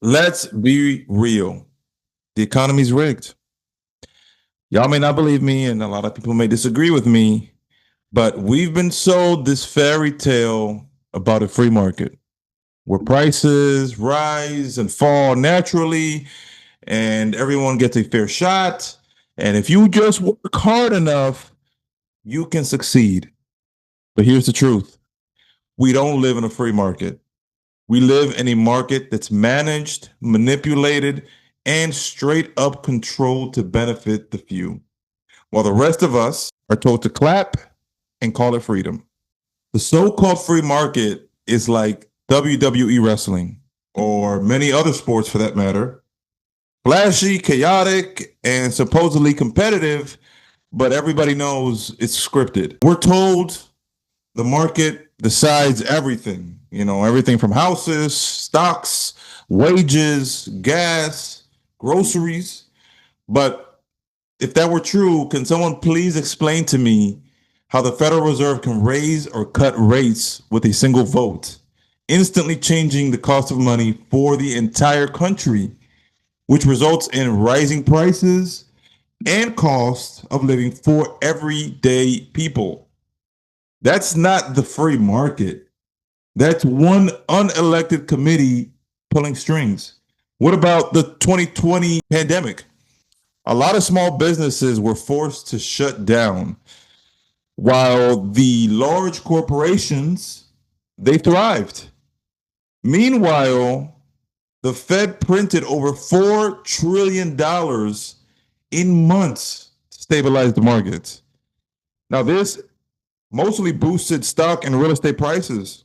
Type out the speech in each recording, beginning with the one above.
Let's be real. The economy's rigged. Y'all may not believe me, and a lot of people may disagree with me, but we've been sold this fairy tale about a free market where prices rise and fall naturally, and everyone gets a fair shot. And if you just work hard enough, you can succeed. But here's the truth: we don't live in a free market. We live in a market that's managed, manipulated, and straight up controlled to benefit the few, while the rest of us are told to clap and call it freedom. The so called free market is like WWE wrestling, or many other sports for that matter. Flashy, chaotic, and supposedly competitive, but everybody knows it's scripted. We're told the market decides everything, everything from houses, stocks, wages, gas, groceries. But if that were true, can someone please explain to me how the Federal Reserve can raise or cut rates with a single vote, instantly changing the cost of money for the entire country, which results in rising prices and cost of living for everyday people? That's not the free market. That's one unelected committee pulling strings. What about the 2020 pandemic? A lot of small businesses were forced to shut down while the large corporations, they thrived. Meanwhile, the Fed printed over $4 trillion in months to stabilize the markets. Now, this mostly boosted stock and real estate prices,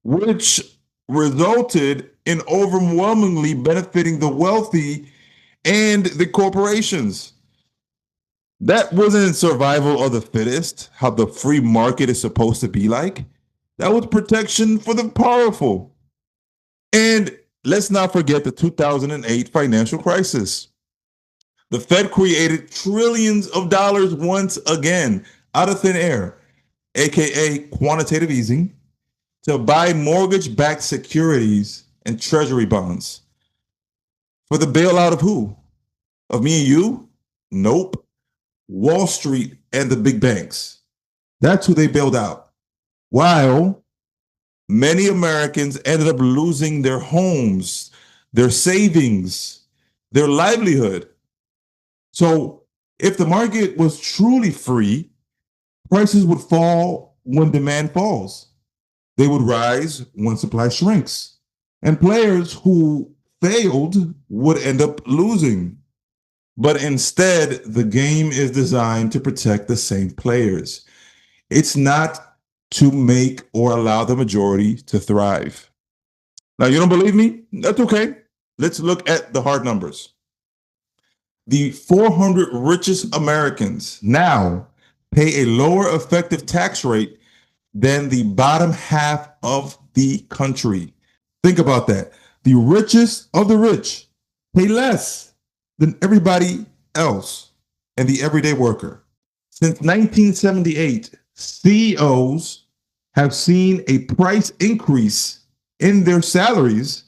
which resulted in overwhelmingly benefiting the wealthy and the corporations. That wasn't survival of the fittest, how the free market is supposed to be like. That was protection for the powerful. And let's not forget the 2008 financial crisis. The Fed created trillions of dollars once again out of thin air, aka quantitative easing, to buy mortgage backed securities and treasury bonds. For the bailout of who? Of me and you? Nope. Wall Street and the big banks. That's who they bailed out. While many Americans ended up losing their homes, their savings, their livelihood. So if the market was truly free, prices would fall when demand falls. They would rise when supply shrinks. And players who failed would end up losing. But instead, the game is designed to protect the same players. It's not to make or allow the majority to thrive. Now, you don't believe me? That's okay. Let's look at the hard numbers. The 400 richest Americans now pay a lower effective tax rate than the bottom half of the country. Think about that. The richest of the rich pay less than everybody else and the everyday worker. Since 1978, CEOs have seen a price increase in their salaries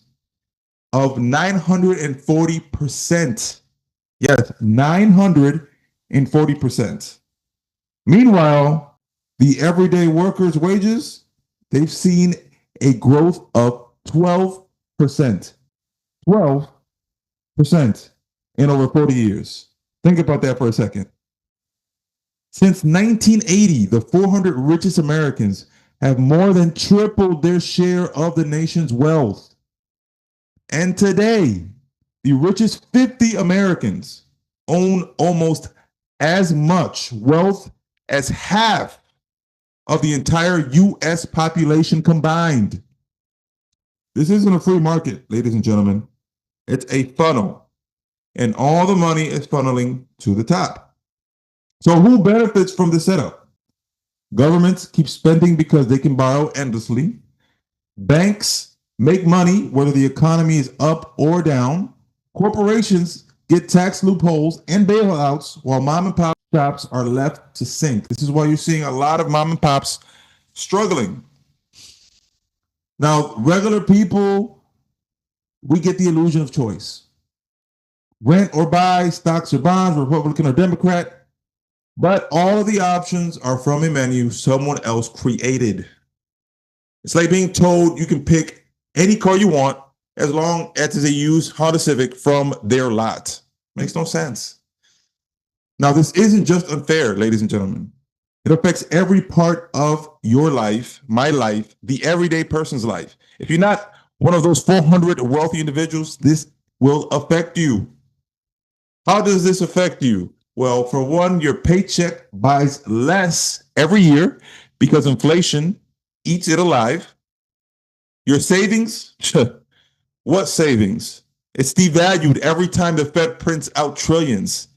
of 940%. Yes, 940%. Meanwhile, the everyday workers' wages, they've seen a growth of 12%. 12% in over 40 years. Think about that for a second. Since 1980, the 400 richest Americans have more than tripled their share of the nation's wealth. And today, the richest 50 Americans own almost as much wealth as half of the entire US population combined. This isn't a free market, ladies and gentlemen. It's a funnel, and all the money is funneling to the top. So who benefits from the setup? Governments keep spending because they can borrow endlessly. Banks make money whether the economy is up or down. Corporations get tax loopholes and bailouts while mom and pop shops are left to sink. This is why you're seeing a lot of mom and pops struggling. Now, regular people we get the illusion of choice. Rent or buy, stocks or bonds, Republican or Democrat. But all of the options are from a menu someone else created. It's like being told you can pick any car you want as long as it's a used Honda Civic from their lot. Makes no sense. Now, this isn't just unfair, ladies and gentlemen. It affects every part of your life, my life, the everyday person's life. If you're not one of those 400 wealthy individuals, this will affect you. How does this affect you? Well, for one, your paycheck buys less every year because inflation eats it alive. Your savings, what savings? It's devalued every time the Fed prints out trillions.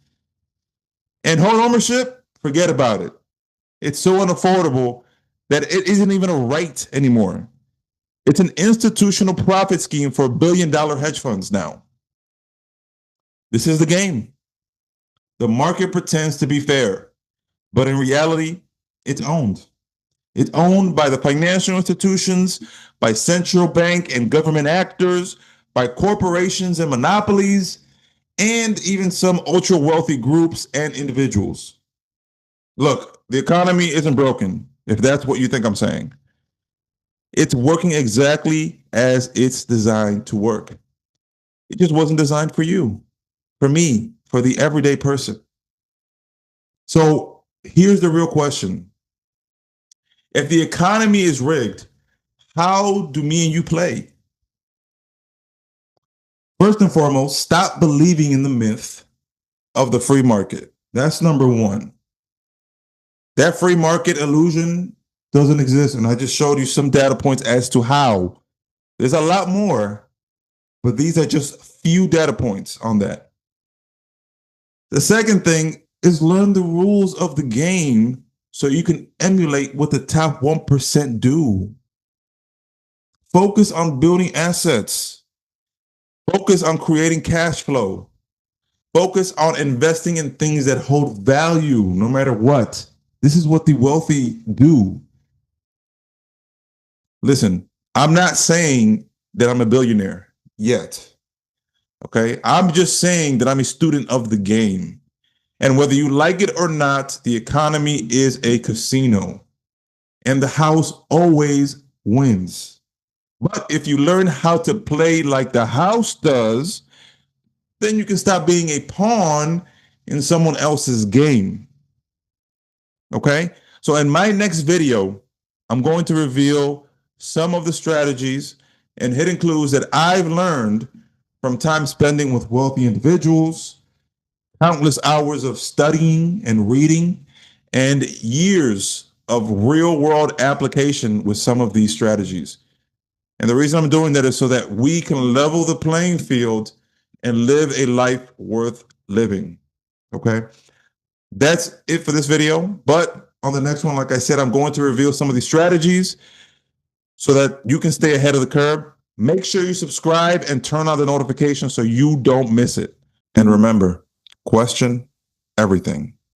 And home ownership, forget about it. It's so unaffordable that it isn't even a right anymore. It's an institutional profit scheme for billion-dollar hedge funds now. This is the game. The market pretends to be fair, but in reality, it's owned. It's owned by the financial institutions, by central bank and government actors, by corporations and monopolies, and even some ultra-wealthy groups and individuals. Look, the economy isn't broken, if that's what you think I'm saying. It's working exactly as it's designed to work. It just wasn't designed for you, for me, for the everyday person. So here's the real question. If the economy is rigged, how do me and you play? First and foremost, stop believing in the myth of the free market. That's number one. That free market illusion doesn't exist. And I just showed you some data points as to how. There's a lot more, but these are just few data points on that. The second thing is learn the rules of the game so you can emulate what the top 1% do. Focus on building assets. Focus on creating cash flow. Focus on investing in things that hold value no matter what. This is what the wealthy do. Listen, I'm not saying that I'm a billionaire yet. Okay? I'm just saying that I'm a student of the game. And whether you like it or not, the economy is a casino. And the house always wins. But if you learn how to play like the house does, then you can stop being a pawn in someone else's game. Okay? So in my next video, I'm going to reveal some of the strategies and hidden clues that I've learned from time spending with wealthy individuals, countless hours of studying and reading, and years of real world application with some of these strategies. And the reason I'm doing that is so that we can level the playing field and live a life worth living. Okay? That's it for this video. But on the next one, like I said, I'm going to reveal some of these strategies so that you can stay ahead of the curve. Make sure you subscribe and turn on the notifications so you don't miss it. And remember, question everything.